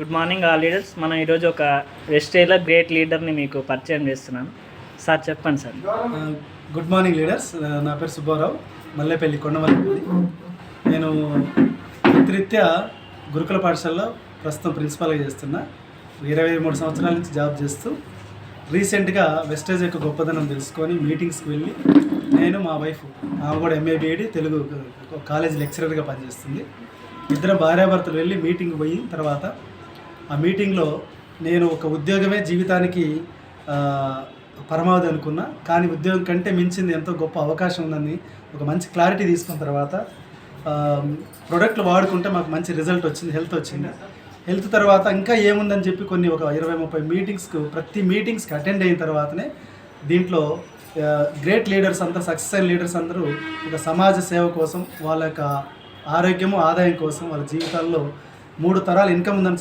Good morning all leaders. మనం ఈరోజు ఒక వెస్టేజ్లో గ్రేట్ లీడర్ని మీకు పరిచయం చేస్తున్నాను. సార్ చెప్పండి సార్. Good morning leaders. నా పేరు సుబ్బారావు, మల్లేపల్లి కొండమల్లిపల్లి. నేను వృత్తిరీత్యా గురుకుల పాఠశాలలో ప్రస్తుతం ప్రిన్సిపాల్గా చేస్తున్నా. 23 సంవత్సరాల నుంచి జాబ్ చేస్తూ రీసెంట్గా వెస్టేజ్ యొక్క గొప్పదనం తెలుసుకొని మీటింగ్స్కి వెళ్ళి నేను మా వైఫ్, ఆమె కూడా ఎంఏ బీఈడి తెలుగు కాలేజ్ లెక్చరర్గా పనిచేస్తుంది. ఇద్దరు భార్యాభర్తలు వెళ్ళి మీటింగ్ పోయి తర్వాత ఆ మీటింగ్లో నేను ఒక ఉద్యోగమే జీవితానికి పరమావధి అనుకున్నా, కానీ ఉద్యోగం కంటే మించింది ఎంతో గొప్ప అవకాశం ఉందని ఒక మంచి క్లారిటీ తీసుకున్న తర్వాత ప్రోడక్ట్లు వాడుకుంటే మాకు మంచి రిజల్ట్ వచ్చింది, హెల్త్ వచ్చింది. హెల్త్ తర్వాత ఇంకా ఏముందని చెప్పి కొన్ని ఒక 20-30 మీటింగ్స్కి ప్రతి మీటింగ్స్కి అటెండ్ అయిన తర్వాతనే దీంట్లో గ్రేట్ లీడర్స్ అందరూ, సక్సెస్ అయిన లీడర్స్ అందరూ ఒక సమాజ సేవ కోసం, వాళ్ళ యొక్క ఆరోగ్యము ఆదాయం కోసం వాళ్ళ జీవితాల్లో 3 తరాల ఇన్కమ్ ఉందని